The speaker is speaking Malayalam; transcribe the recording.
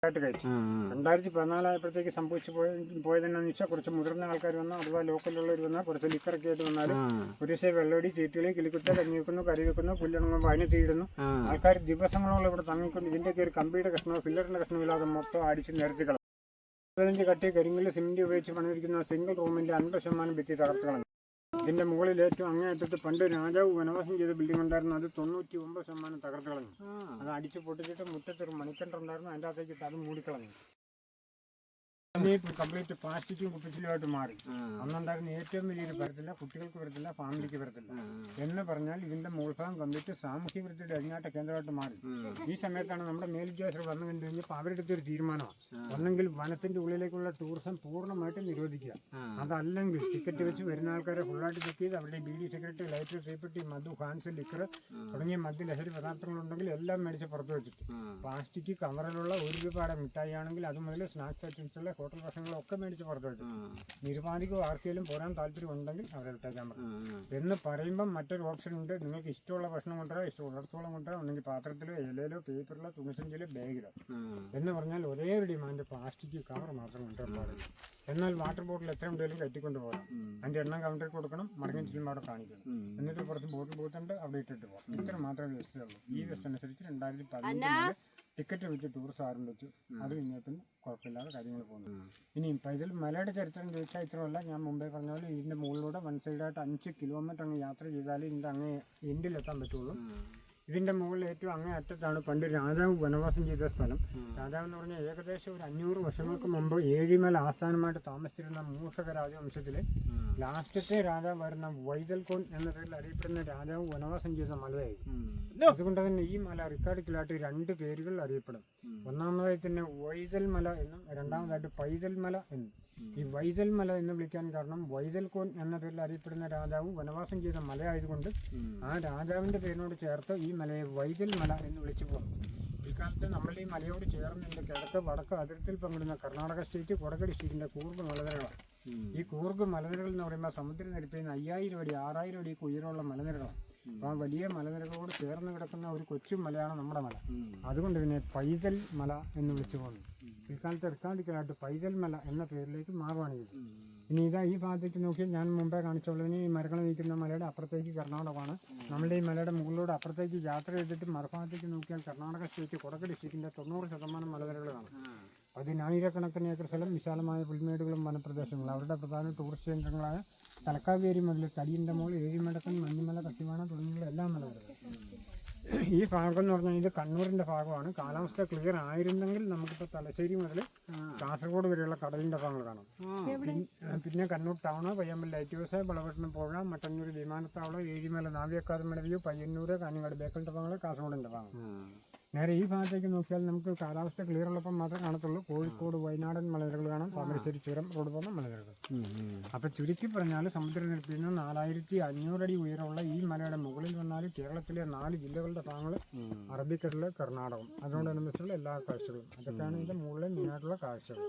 കഴിച്ചു. 2014 ആയപ്പോഴത്തേക്ക് സംഭവിച്ചു പോയതെന്നു വെച്ചാൽ കുറച്ച് മുതിർന്ന ആൾക്കാർ വന്നാൽ അഥവാ ലോക്കലുള്ളവർ വന്നാൽ കുറച്ച് ലിക്കറൊക്കെ ആയിട്ട് വന്നാൽ ഒരു ദിവസം വെള്ളടി ചീറ്റുകളി കിളിക്കുത്ത കഞ്ഞി വെക്കുന്നു, കറി വെക്കുന്നു, പുല്ലിണങ്ങുമ്പോൾ അതിന് തീയിടുന്നു. ആൾക്കാർ ദിവസങ്ങളോളം ഇവിടെ തങ്ങിക്കൊണ്ട് ഇതിൻ്റെയൊക്കെ ഒരു കമ്പിയുടെ കഷ്ണമോ ഫില്ലറിൻ്റെ കഷ്ണമോ ഇല്ലാതെ മൊത്തം അടിച്ച് നിരത്തി കളഞ്ഞു. 15 കട്ടി കരിങ്കല്ല് സിമെന്റ് ഉപയോഗിച്ച് പണിതിരിക്കുന്ന സിംഗിൾ റൂമിന്റെ 50% ഭിത്തി തകർത്ത് കളഞ്ഞു. ഇതിന്റെ മുകളിൽ ഏറ്റവും അങ്ങേയറ്റത്ത് പണ്ട് രാജാവ് വനവാസം ചെയ്ത ബിൽഡിംഗ് ഉണ്ടായിരുന്നു, അത് 99% തകർത്ത് കളഞ്ഞു. അത് അടിച്ച് പൊട്ടിച്ചിട്ട് മുറ്റത്തൊരു മണിക്കണ്ടുണ്ടായിരുന്നു, അതിൻ്റെ അകത്തേക്ക് അത് മൂടിക്കളഞ്ഞു. കംപ്ലീറ്റ് പ്ലാസ്റ്റിക്കും കുപ്പിച്ചിലുമായിട്ട് മാറി. അന്നുണ്ടായിരുന്ന ഏറ്റവും വലിയൊരു വരത്തില്ല, കുട്ടികൾക്ക് വരത്തില്ല, ഫാമിലിക്ക് വരത്തില്ല എന്ന് പറഞ്ഞാൽ ഇതിന്റെ മുകൾഭാഗം കംപ്ലീറ്റ് സാമൂഹ്യ വൃത്തിയുടെ അഴിഞ്ഞാട്ട കേന്ദ്രമായിട്ട് മാറി. ഈ സമയത്താണ് നമ്മുടെ മേലുദ്യോഗസ്ഥർ വന്നു കണ്ടു കഴിഞ്ഞപ്പോൾ അവരെടുത്തൊരു തീരുമാനമാണ്, ഒന്നെങ്കിൽ വനത്തിന്റെ ഉള്ളിലേക്കുള്ള ടൂറിസം പൂർണ്ണമായിട്ട് നിരോധിക്കുക, അതല്ലെങ്കിൽ ടിക്കറ്റ് വെച്ച് വരുന്ന ആൾക്കാരെ ഫുള്ളായിട്ട് ചെക്ക് ചെയ്ത് അവരുടെ ബീഡി, സിഗരറ്റ്, ലൈറ്റർ, തീപ്പെട്ടി, മധു, ഹാൻസ്, ലിക്കർ തുടങ്ങിയ മദ്യലഹരി പദാർത്ഥങ്ങളുണ്ടെങ്കിൽ എല്ലാം മേടിച്ച് പുറത്തു വെച്ചിട്ട് പ്ലാസ്റ്റിക് കവറിലുള്ള ഒരുപാട് മിഠായി ആണെങ്കിൽ അത് മുതൽ സ്നാക്സ് ഐറ്റംസുള്ള ഹോട്ടൽ ഭക്ഷണങ്ങളൊക്കെ മേടിച്ച് പുറത്തു വെച്ചു. നിരുപാധികോ ആർക്കെങ്കിലും പോരാൻ താല്പര്യം ഉണ്ടെങ്കിൽ അവരെ വിട്ടേക്കാൻ പറ്റും എന്ന് പറയുമ്പം മറ്റൊരു ഓപ്ഷൻ ഉണ്ട്. നിങ്ങൾക്ക് ഇഷ്ടമുള്ള ഭക്ഷണം കൊണ്ടുവരാം, ഇഷ്ടമുള്ളിടത്തോളം കൊണ്ടുവരാം, ഒന്നെങ്കിൽ പാത്രത്തിലോ ഇലയിലോ പേപ്പറിലോ തുണിസഞ്ചിയിലോ ബാഗിലോ എന്ന് പറഞ്ഞാൽ ഒരേ ഒരു ഡിമാൻഡ് പ്ലാസ്റ്റിക് കവർ മാത്രം കൊണ്ടുവരാൻ പാടില്ല. എന്നാൽ വാട്ടർ ബോട്ടിൽ എത്ര ഉണ്ടെങ്കിലും കയറ്റിക്കൊണ്ട് പോകാം, അതിൻ്റെ എണ്ണം കൗണ്ടറിൽ കൊടുക്കണം, മടങ്ങി ചെല്ലുമ്പോൾ അവിടെ കാണിക്കണം, എന്നിട്ട് കുറച്ച് ബോട്ടിൽ പോയിട്ടുണ്ട് അവിടെ ഇട്ടിട്ട് പോകാം. ഇത്ര മാത്രമേ വ്യവസ്ഥയുള്ളൂ. ഈ വ്യവസ്ഥ അനുസരിച്ച് 2015 ടിക്കറ്റ് വെച്ച് ടൂറിസം ആരംഭിച്ചു. അത് കഴിഞ്ഞപ്പോൾ കുഴപ്പമില്ലാതെ കാര്യങ്ങൾ പോകുന്നു. ഇനിയും പൈതൽ മലയുടെ ചരിത്രം ചോദിച്ചാൽ ഇത്രമല്ല, ഞാൻ മുമ്പേ പറഞ്ഞ പോലെ ഇതിൻ്റെ മുകളിലൂടെ വൺ സൈഡായിട്ട് 5 കിലോമീറ്റർ അങ്ങ് യാത്ര ചെയ്താലേ ഇതിൻ്റെ അങ്ങേ എൻഡിലെത്താൻ പറ്റുള്ളൂ. ഇതിൻ്റെ മുകളിൽ ഏറ്റവും അങ്ങേ അറ്റത്താണ് പണ്ട് രാജാവ് വനവാസം ചെയ്ത സ്ഥലം. രാജാവ് എന്ന് പറഞ്ഞാൽ ഏകദേശം ഒരു 500 വർഷങ്ങൾക്ക് മുമ്പ് ഏഴിമല ആസ്ഥാനമായിട്ട് താമസിച്ചിരുന്ന മൂഷക രാജവംശത്തിലെ ലാസ്റ്റത്തെ രാജാവായിരുന്ന വൈതൽകോൺ എന്ന പേരിൽ അറിയപ്പെടുന്ന രാജാവ് വനവാസം ചെയ്ത മലയായിരുന്നു. അതുകൊണ്ട് തന്നെ ഈ മല റിക്കാർഡിക്കലായിട്ട് 2 പേരുകൾ അറിയപ്പെടും. ഒന്നാമതായി തന്നെ വൈതൽ മല എന്നും രണ്ടാമതായിട്ട് പൈതൽ മല എന്നും. ഈ വൈതൽ മല എന്ന് വിളിക്കാൻ കാരണം വൈതൽകോൺ എന്ന പേരിൽ അറിയപ്പെടുന്ന രാജാവ് വനവാസം ചെയ്ത മലയായതുകൊണ്ട് ആ രാജാവിന്റെ പേരിനോട് ചേർത്ത് ഈ മലയെ വൈതൽ മല എന്ന് വിളിച്ചു പോകുന്നു. ഇക്കാലത്ത് നമ്മളുടെ ഈ മലയോട് ചേർന്ന് കിഴക്ക് വടക്ക് അതിർത്തിയിൽ പങ്കിടുന്ന കർണാടക സ്റ്റേറ്റ് കൊടക് ഡിസ്ട്രിക്റ്റിന്റെ കൂർഗ് മലനിരകളാണ്. ഈ കൂർഗ് മലനിരകൾ എന്ന് പറയുമ്പോൾ സമുദ്രനിരപ്പിൽ നിന്ന് 5000 അടി 6000 അടിയൊക്കെ ഉയരമുള്ള മലനിരകളാണ്. അപ്പോൾ ആ വലിയ മലനിരകളോട് ചേർന്ന് കിടക്കുന്ന ഒരു കൊച്ചു മലയാണ് നമ്മുടെ മല. അതുകൊണ്ട് ഇതിനെ പൈതൽ മല എന്ന് വിളിച്ചു പോകുന്നു. ഇക്കാലത്ത് റിക്കാർഡിക്കലായിട്ട് പൈതൽ മല എന്ന പേരിലേക്ക് മാറുകയാണ് ചെയ്തത്. ഇനി ഇതാ ഈ ഭാഗത്തേക്ക് നോക്കിയാൽ ഞാൻ മുമ്പേ കാണിച്ചുള്ളതിന് ഈ മരങ്ങൾ നിൽക്കുന്ന മലയുടെ അപ്പുറത്തേക്ക് കർണാടകമാണ്. നമ്മുടെ ഈ മലയുടെ മുകളിലൂടെ അപ്പുറത്തേക്ക് യാത്ര ചെയ്തിട്ട് മറുഭാഗത്തേക്ക് നോക്കിയാൽ കർണാടക സ്റ്റേറ്റ് കൊടക് ഡിസ്ട്രിക്റ്റിന്റെ 90% മലനിരകൾ കാണും. 10,000 ഏക്കർ സ്ഥലം, വിശാലമായ പുൽമേടുകളും വനപ്രദേശങ്ങളും. അവരുടെ പ്രധാന ടൂറിസ്റ്റ് കേന്ദ്രങ്ങളായ തലക്കാവേരി മുതൽ തടിയൻ്റെ മോൾ, ഏഴിമടക്കൻ, മഞ്ഞുമല, കട്ടിവാണ തുടങ്ങിയുള്ള എല്ലാ മലകളും. ഈ ഭാഗം എന്ന് പറഞ്ഞാൽ ഇത് കണ്ണൂരിൻ്റെ ഭാഗമാണ്. കാലാവസ്ഥ ക്ലിയർ ആയിരുന്നെങ്കിൽ നമുക്കിപ്പോൾ തലശ്ശേരി മുതൽ കാസർഗോഡ് വരെയുള്ള കടലിൻ്റെ ഭാഗങ്ങൾ കാണാം. പിന്നെ കണ്ണൂർ ടൗണ്, പയ്യമ്പൽ ലൈറ്റ് ഹൗസ്, വളപട്ടണം പുഴ, മട്ടന്നൂർ വിമാനത്താവളം, ഏഴിമല നാവിക അക്കാദമിയുടെ വ്യൂ, പയ്യന്നൂർ, കാഞ്ഞങ്ങാട് ബേക്കലിൻ്റെ ഭാഗങ്ങൾ, കാസർഗോഡിൻ്റെ ഭാഗം. നേരെ ഈ ഭാഗത്തേക്ക് നോക്കിയാൽ നമുക്ക് കാലാവസ്ഥ ക്ലിയർ ഉള്ളപ്പോൾ മാത്രമേ കാണത്തുള്ളൂ. കോഴിക്കോട് വയനാടൻ മലനിരകൾ കാണാം, താമരശ്ശേരി ചുരം റോഡ് പോകുന്ന മലനിരകൾ. അപ്പോൾ ചുരുക്കി പറഞ്ഞാൽ സമുദ്രനിരപ്പിൽ നിന്ന് 4500 അടി ഉയരമുള്ള ഈ മലയുടെ മുകളിൽ വന്നാൽ കേരളത്തിലെ 4 ജില്ലകളുടെ ഭാഗങ്ങൾ, അറബിക്കടൽ, കർണാടകം, അതിനോടനുബന്ധിച്ചുള്ള എല്ലാ കാഴ്ചകളും. അതൊക്കെയാണ് ഇതിൻ്റെ മുകളിലെ മെയിനായിട്ടുള്ള കാഴ്ചകൾ.